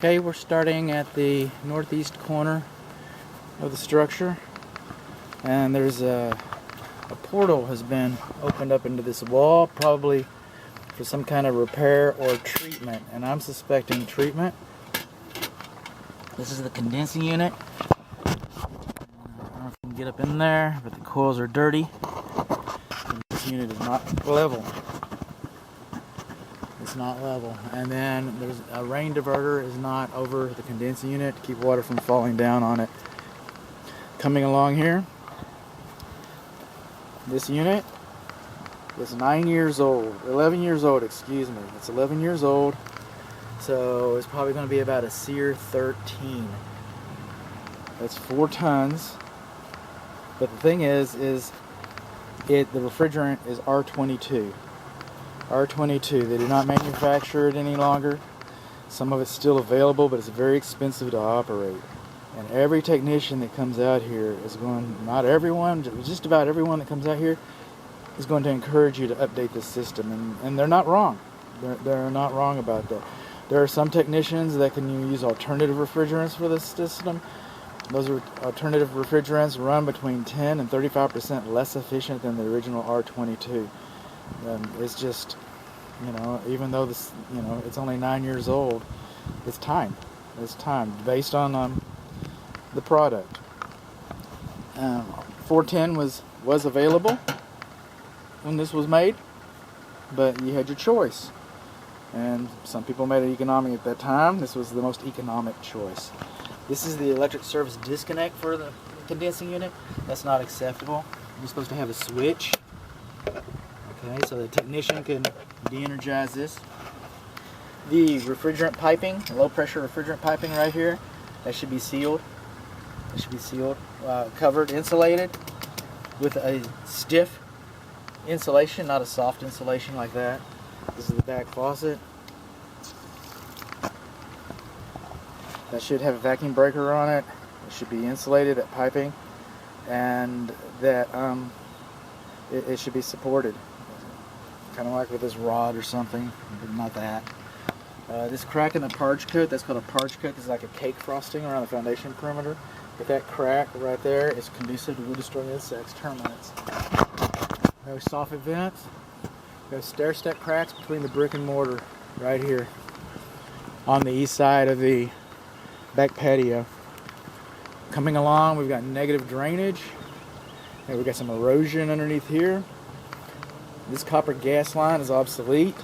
Okay, we're starting at the northeast corner of the structure, and there's a portal has been opened up into this wall, probably for some kind of repair or treatment, and I'm suspecting treatment. This is the condensing unit. I don't know if you can get up in there, but the coils are dirty. This unit is not level. It's not level. And then there's a rain diverter is not over the condensing unit to keep water from falling down on it. Coming along here, this unit is 9 years old, 11 years old, excuse me. It's 11 years old, so it's probably going to be about a SEER 13. That's 4 tons. But the thing is the refrigerant is R22. R22. They do not manufacture it any longer. Some of it's still available, but it's very expensive to operate. And every technician that comes out here is going, not everyone, just about everyone that comes out here is going to encourage you to update this system. And they're not wrong. They're not wrong about that. There are some technicians that can use alternative refrigerants for this system. Those alternative refrigerants run between 10 and 35% less efficient than the original R22. It's just, even though this, it's only 9 years old, it's time. It's time based on the product. 410 was available when this was made, but you had your choice. And some people made it economic at that time. This was the most economic choice. This is the electric service disconnect for the condensing unit. That's not acceptable. You're supposed to have a switch. Okay, so the technician can de-energize this. The refrigerant piping, low pressure refrigerant piping right here, that should be sealed. It should be sealed, covered, insulated with a stiff insulation, not a soft insulation like that. This is the back faucet. That should have a vacuum breaker on it. It should be insulated, that piping, and that it should be supported. Kind of like with this rod or something, but not that. This crack in the parge coat, that's called a parge coat. This is like a cake frosting around the foundation perimeter. But that crack right there is conducive to wood-destroying insects, termites. Those soffit vents. Those stair-step cracks between the brick and mortar right here on the east side of the back patio. Coming along, we've got negative drainage. And we've got some erosion underneath here. This copper gas line is obsolete.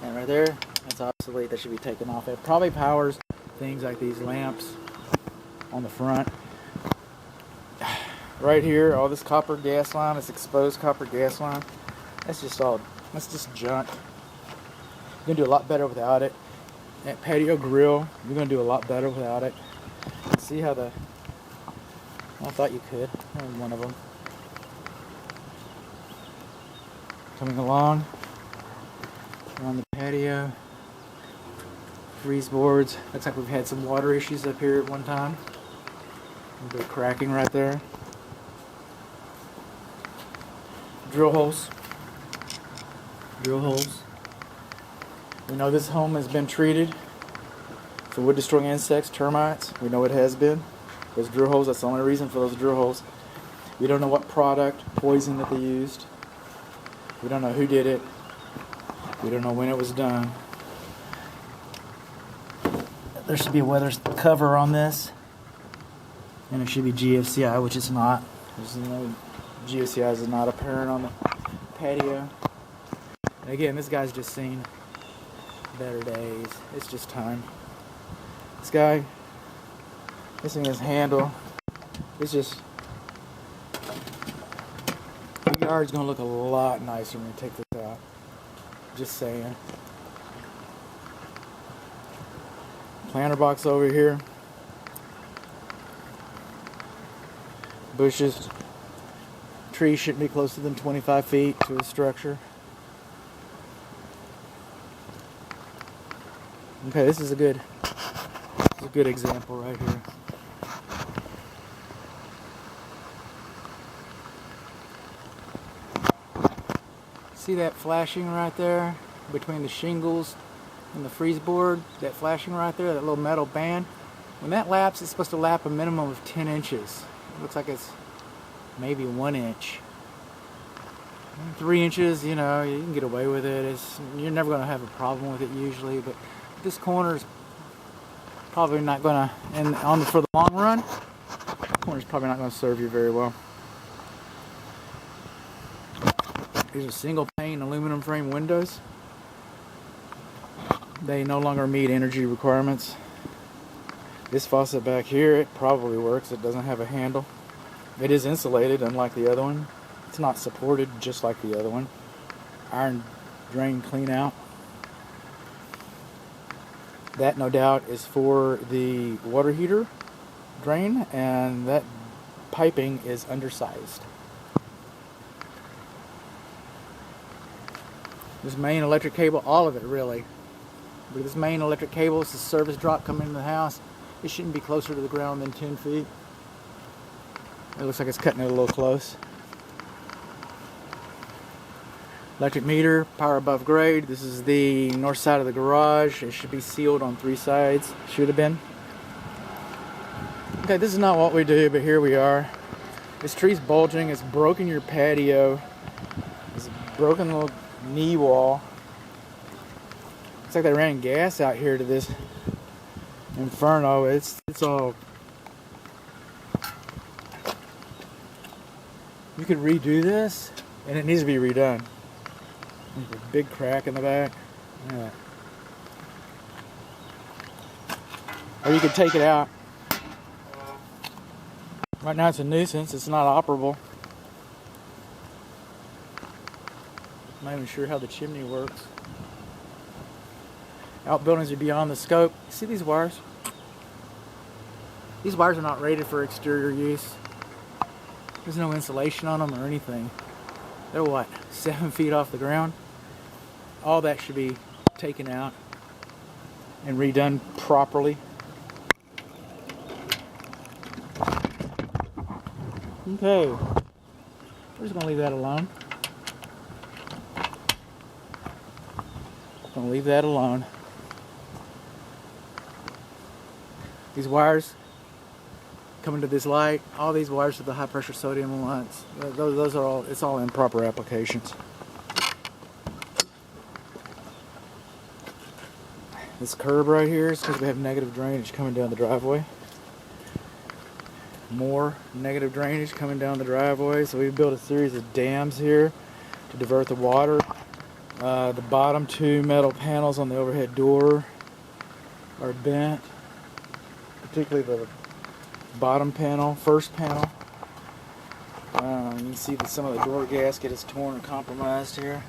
And right there, that's obsolete. That should be taken off. It probably powers things like these lamps on the front. Right here, all this copper gas line, this exposed copper gas line, that's just junk. You're going to do a lot better without it. That patio grill, you're going to do a lot better without it. See how I thought you could. There's one of them. Coming along on the patio, freeze boards. Looks like we've had some water issues up here at one time. A bit of cracking right there. Drill holes. Drill holes. We know this home has been treated for wood-destroying insects, termites. We know it has been. Those drill holes, that's the only reason for those drill holes. We don't know what product, poison that they used. We don't know who did it. We don't know when it was done. There should be a weather cover on this. And it should be GFCI, which it's not. There's no GFCI is not apparent on the patio. And again, this guy's just seen better days. It's just time. This guy missing his handle. It's just, the yard's gonna look a lot nicer when we take this out. Just saying. Planter box over here. Bushes. Trees shouldn't be closer than 25 feet to a structure. Okay, this is a good example right here. See that flashing right there between the shingles And the freeze board, that flashing right there, that little metal band, when that laps, it's supposed to lap a minimum of 10 inches. It looks like it's maybe 1 inch. 3 inches, you know, you can get away with it. You're never going to have a problem with it usually, but this corner is probably not going to, and for the long run, this corner is probably not going to serve you very well. These are single pane aluminum frame windows. They no longer meet energy requirements. This faucet back here, it probably works. It doesn't have a handle. It is insulated, unlike the other one. It's not supported, just like the other one. Iron drain clean out. That, no doubt, is for the water heater drain, and that piping is undersized. This main electric cable, all of it really. But this main electric cable is the service drop coming into the house. It shouldn't be closer to the ground than 10 feet. It looks like it's cutting it a little close. Electric meter, power above grade. This is the north side of the garage. It should be sealed on 3 sides. Should have been. Okay, this is not what we do, but here we are. This tree's bulging. It's broken your patio. It's broken the little knee wall. Looks like they ran gas out here to this inferno. It's all. You could redo this, and it needs to be redone. There's a big crack in the back. Yeah. Or you could take it out. Right now it's a nuisance. It's not operable. I'm not even sure how the chimney works. Outbuildings are beyond the scope. See these wires? These wires are not rated for exterior use. There's no insulation on them or anything. They're what, 7 feet off the ground? All that should be taken out and redone properly. Okay, we're just gonna leave that alone. Gonna leave that alone. These wires coming to this light, all these wires to the high pressure sodium lines, those are all, it's all improper applications. This curb right here is because we have negative drainage coming down the driveway. More negative drainage coming down the driveway, so we've built a series of dams here to divert the water. The bottom 2 metal panels on the overhead door are bent, particularly the bottom panel, first panel. You can see that some of the door gasket is torn and compromised here.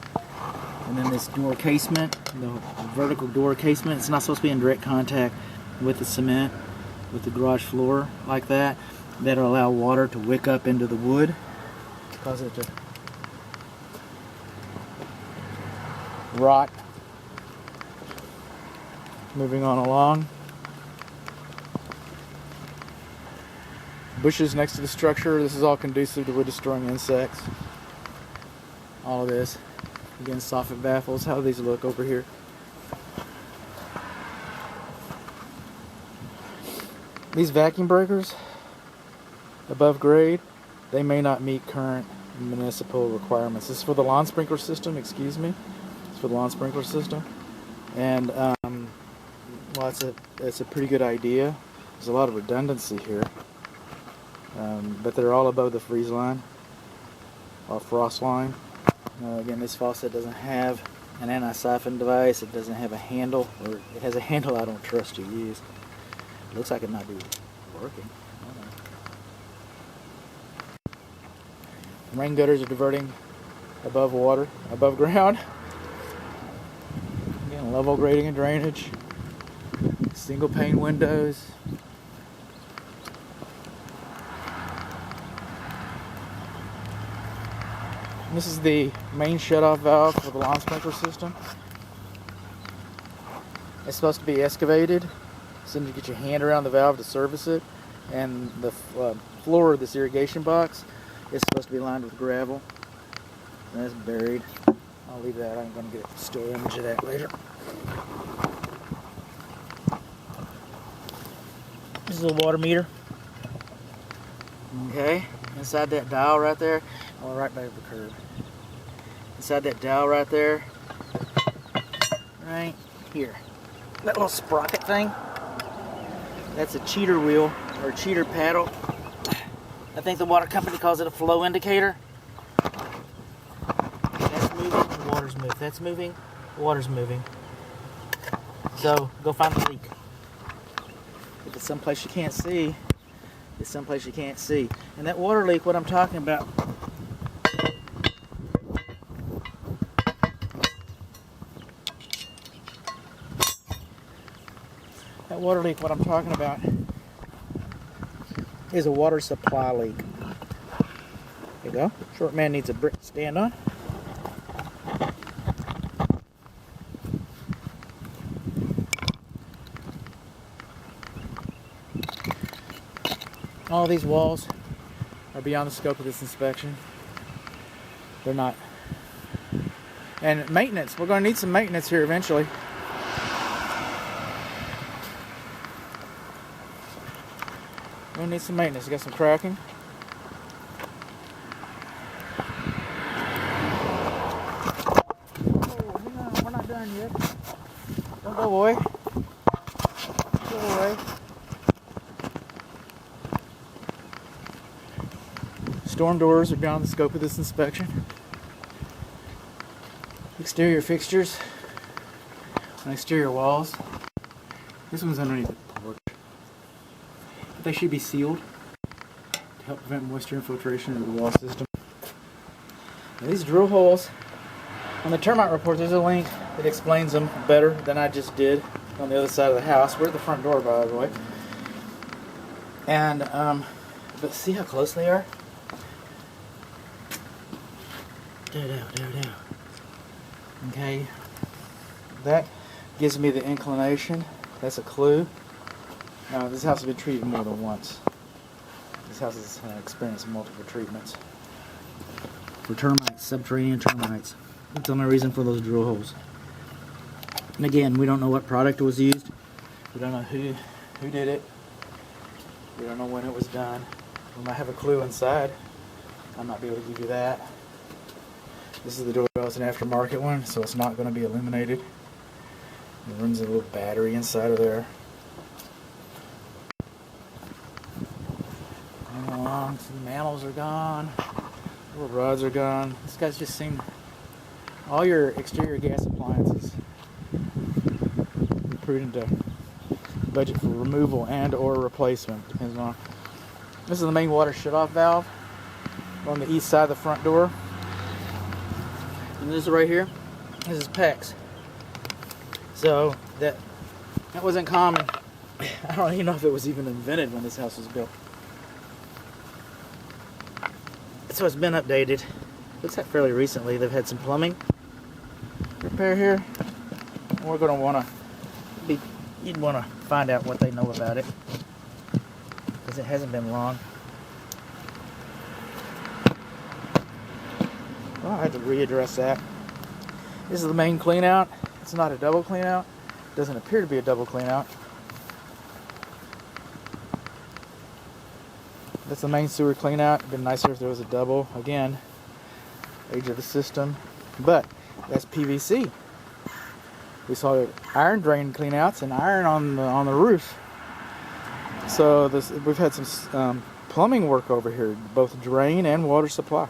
And then this door casement, the vertical door casement, it's not supposed to be in direct contact with the cement, with the garage floor like that. That'll allow water to wick up into the wood, cause it to rot. Moving on along. Bushes next to the structure. This is all conducive to wood destroying insects. All of this. Again, soffit baffles. How do these look over here? These vacuum breakers, above grade, they may not meet current municipal requirements. This is for the lawn sprinkler system, excuse me. It's for the lawn sprinkler system. And, well, it's a pretty good idea. There's a lot of redundancy here. But they're all above the freeze line, or frost line. Again, this faucet doesn't have an anti-siphon device. It doesn't have a handle, or it has a handle I don't trust to use. It looks like it might be working. Rain gutters are diverting above water, above ground. Again, level grading and drainage. Single pane windows. This is the main shutoff valve for the lawn sprinkler system. It's supposed to be excavated, so you get your hand around the valve to service it. And the floor of this irrigation box is supposed to be lined with gravel. And that's buried. I'll leave that. I'm going to get a still image of that later. This is a water meter. Okay, inside that dial right there, oh, right by the curb. Inside that dial right there, right here, that little sprocket thing, that's a cheater wheel or cheater paddle. I think the water company calls it a flow indicator. That's moving, the water's moving. That's moving, the water's moving. So go find the leak. If it's someplace you can't see, it's someplace you can't see. And that water leak, what I'm talking about, is a water supply leak. There you go. Short man needs a brick to stand on. All these walls are beyond the scope of this inspection. They're not. And maintenance, we're going to need some maintenance here eventually. We're going to need some maintenance. You got some cracking. Oh, hang on, we're not done yet. Don't go away. Go away. Storm doors are beyond the scope of this inspection. Exterior fixtures and exterior walls. This one's underneath the porch. But they should be sealed to help prevent moisture infiltration into the wall system. Now these drill holes, on the termite report there's a link that explains them better than I just did on the other side of the house. We're at the front door, by the way. And, but see how close they are? Okay, that gives me the inclination. That's a clue. Now, this house has been treated more than once. This house has experienced multiple treatments for termites, subterranean termites. That's the only reason for those drill holes. And again, we don't know what product was used. We don't know who did it. We don't know when it was done. We might have a clue inside. I might be able to give you that. This is the doorbell. It's an aftermarket one, so it's not going to be illuminated. It runs a little battery inside of there. Going along, some mantles are gone. Little rods are gone. This guy's just seen all your exterior gas appliances. Be prudent to budget for removal and or replacement, depends on. This is the main water shut-off valve on the east side of the front door. And this right here, this is PEX. So that wasn't common. I don't even know if it was even invented when this house was built. So it's been updated. Looks like fairly recently. They've had some plumbing repair here. We're going to want to you'd want to find out what they know about it, because it hasn't been long. Well, I had to readdress that. This is the main clean out. It's not a double clean out. It doesn't appear to be a double clean out. That's the main sewer clean out. It'd been nicer if there was a double. Again, age of the system. But that's PVC. We saw iron drain clean outs and iron on the roof. So we've had some plumbing work over here, both drain and water supply.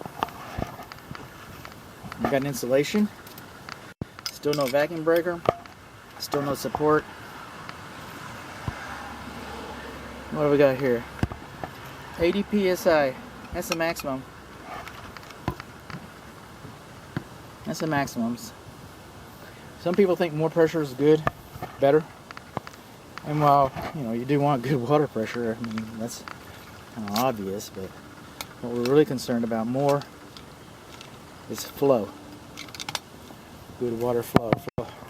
We got an insulation. Still no vacuum breaker. Still no support. What do we got here? 80 psi. That's the maximum. That's the maximums. Some people think more pressure is good, better. And while, you do want good water pressure, I mean, that's kind of obvious, but what we're really concerned about more is flow. Good water flow.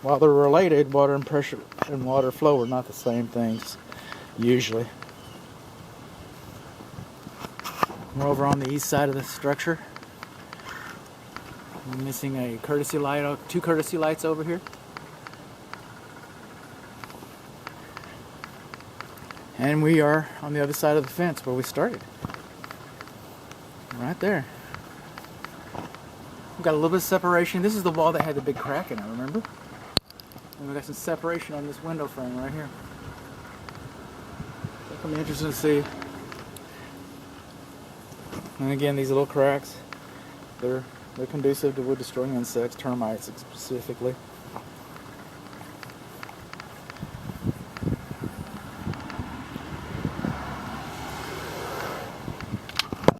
While they're related, water and pressure and water flow are not the same things, usually. We're over on the east side of the structure. We're missing a courtesy light, 2 courtesy lights over here. And we are on the other side of the fence where we started. Right there. We've got a little bit of separation. This is the wall that had the big crack in it, remember? And we got some separation on this window frame right here. It's gonna be interesting to see. And again, these little cracks, they're conducive to wood destroying insects, termites specifically.